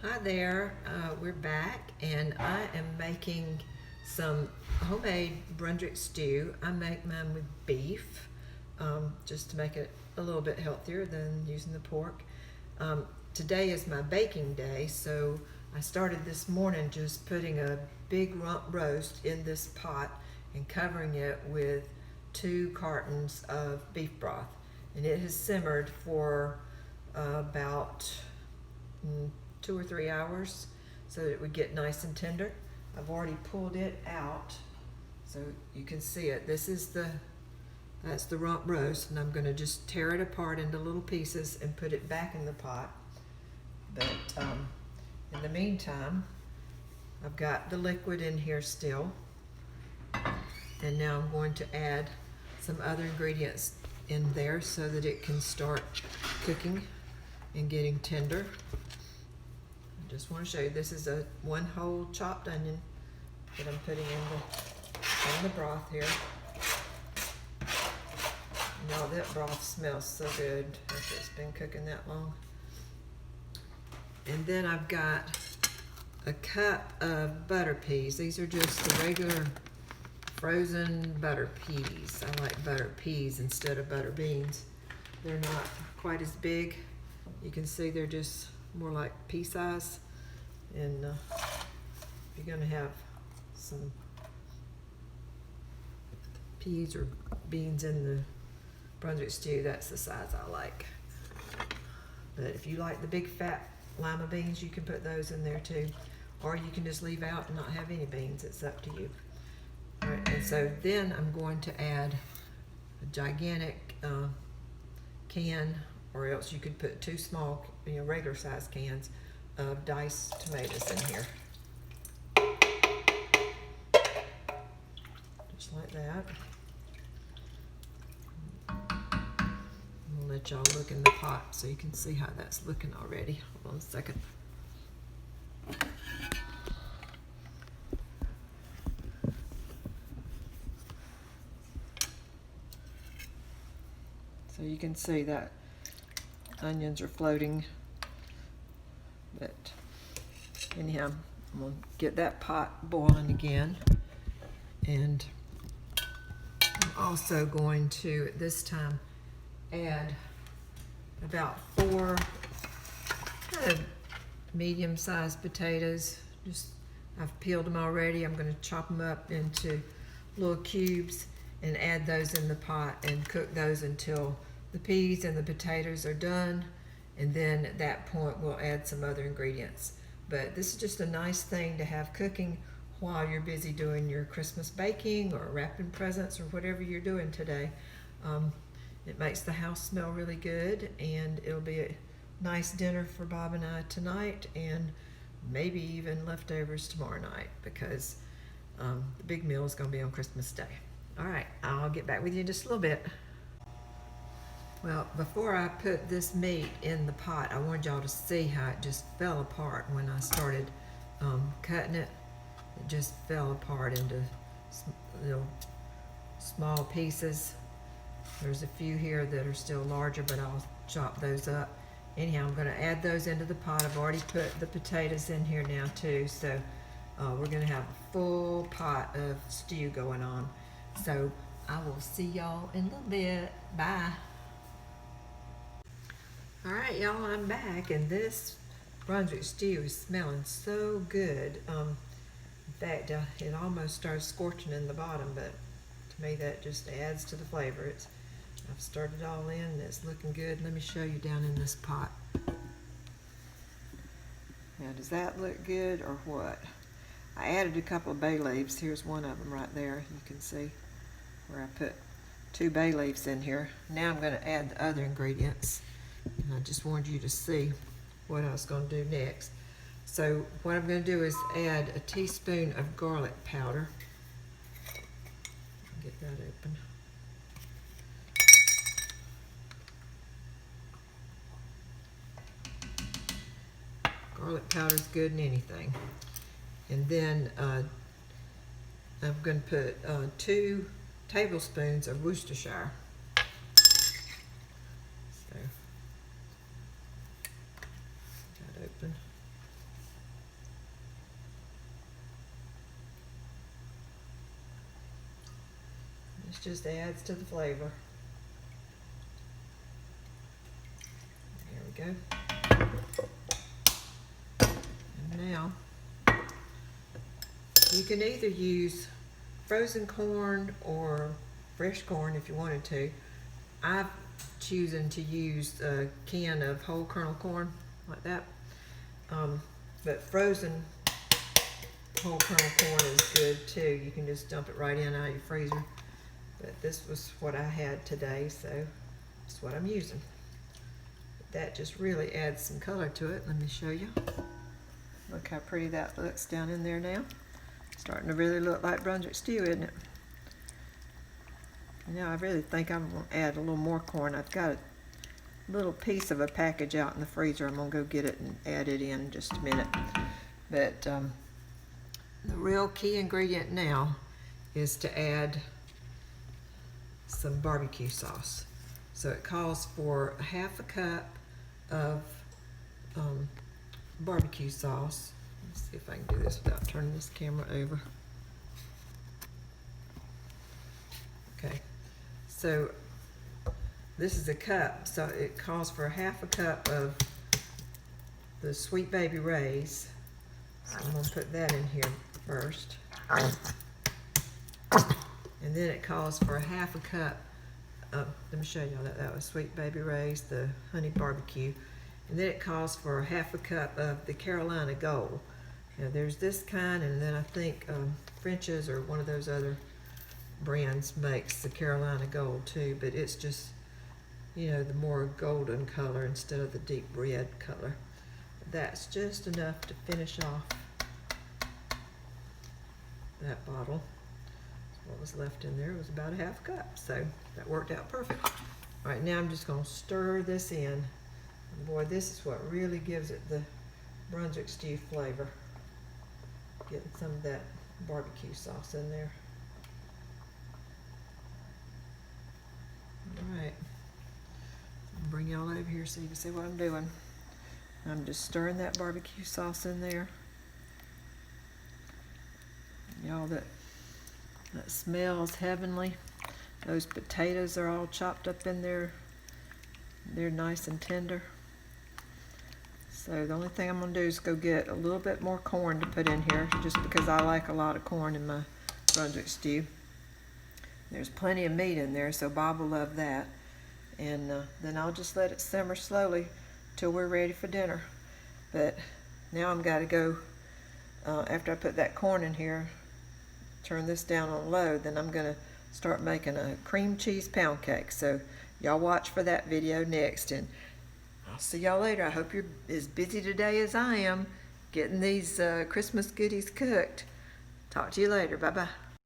Hi there, we're back and I am making some homemade Brunswick stew. I make mine with beef, just to make it a little bit healthier than using the pork. Today is my baking day, so I started this morning just putting a big rump roast in this pot and covering it with 2 cartons of beef broth. And it has simmered for about 2 or 3 hours so that it would get nice and tender. I've already pulled it out so you can see it. That's the rump roast, and I'm going to just tear it apart into little pieces and put it back in the pot. But in the meantime, I've got the liquid in here still, and now I'm going to add some other ingredients in there so that it can start cooking and getting tender. I just want to show you, this is a 1 whole chopped onion that I'm putting in the broth here. Now that broth smells so good after it's been cooking that long. And then I've got a cup of butter peas. These are just the regular frozen butter peas. I like butter peas instead of butter beans. They're not quite as big. You can see they're just more like pea size. And if you're going to have some peas or beans in the Brunswick stew, that's the size I like. But if you like the big fat lima beans, you can put those in there too. Or you can just leave out and not have any beans. It's up to you. All right, and so then I'm going to add a gigantic can, or else you could put 2 small, regular size cans of diced tomatoes in here. Just like that. I'll let y'all look in the pot so you can see how that's looking already. Hold on a second. So you can see that onions are floating, but anyhow, I'm going to get that pot boiling again, and I'm also going to, at this time, add about 4 kind of medium-sized potatoes. I've peeled them already. I'm going to chop them up into little cubes and add those in the pot and cook those until the peas and the potatoes are done, and then at that point we'll add some other ingredients. But this is just a nice thing to have cooking while you're busy doing your Christmas baking or wrapping presents or whatever you're doing today. It makes the house smell really good, and it'll be a nice dinner for Bob and I tonight, and maybe even leftovers tomorrow night, because the big meal is going to be on Christmas Day. All right, I'll get back with you in just a little bit. Well, before I put this meat in the pot, I wanted y'all to see how it just fell apart when I started cutting it. It just fell apart into little small pieces. There's a few here that are still larger, but I'll chop those up. Anyhow, I'm going to add those into the pot. I've already put the potatoes in here now too, so we're going to have a full pot of stew going on. So I will see y'all in a little bit. Bye. All right, y'all, I'm back, and this Brunswick stew is smelling so good. In fact, it almost starts scorching in the bottom, but to me that just adds to the flavor. I've stirred it all in, and it's looking good. Let me show you down in this pot. Now, does that look good or what? I added a couple of bay leaves. Here's one of them right there. You can see where I put 2 bay leaves in here. Now I'm going to add the other ingredients. And I just wanted you to see what I was going to do next. So what I'm going to do is add a teaspoon of garlic powder. Get that open. Garlic powder is good in anything. And then I'm going to put 2 tablespoons of Worcestershire. So, that open. This just adds to the flavor. There we go. And now, you can either use frozen corn or fresh corn if you wanted to. I've chosen to use a can of whole kernel corn like that. But frozen whole kernel corn is good too. You can just dump it right in out of your freezer. But this was what I had today, so that's what I'm using. That just really adds some color to it. Let me show you. Look how pretty that looks down in there now. Starting to really look like Brunswick stew, isn't it? Now I really think I'm going to add a little more corn. I've got a little piece of a package out in the freezer. I'm going to go get it and add it in just a minute. But the real key ingredient now is to add some barbecue sauce. So it calls for a half a cup of barbecue sauce. Let's see if I can do this without turning this camera over. Okay, so this is a cup, so it calls for a half a cup of the Sweet Baby Ray's. So I'm going to put that in here first. And then it calls for a half a cup of, let me show y'all that was Sweet Baby Ray's, the honey barbecue. And then it calls for a half a cup of the Carolina Gold. Now there's this kind, and then I think French's or one of those other brands makes the Carolina Gold too, but it's just, you know, the more golden color instead of the deep red color. That's just enough to finish off that bottle. What was left in there was about a half cup, so that worked out perfect. All right, now I'm just going to stir this in. And boy, this is what really gives it the Brunswick stew flavor. Getting some of that barbecue sauce in there. All right, I'll bring y'all over here so you can see what I'm doing. I'm just stirring that barbecue sauce in there. Y'all, that smells heavenly. Those potatoes are all chopped up in there. They're nice and tender. So the only thing I'm going to do is go get a little bit more corn to put in here, just because I like a lot of corn in my Brunswick stew. There's plenty of meat in there, so Bob will love that. And then I'll just let it simmer slowly till we're ready for dinner. But now I'm got to go, after I put that corn in here, turn this down on low, then I'm going to start making a cream cheese pound cake. So y'all watch for that video next, and I'll see y'all later. I hope you're as busy today as I am getting these Christmas goodies cooked. Talk to you later. Bye-bye.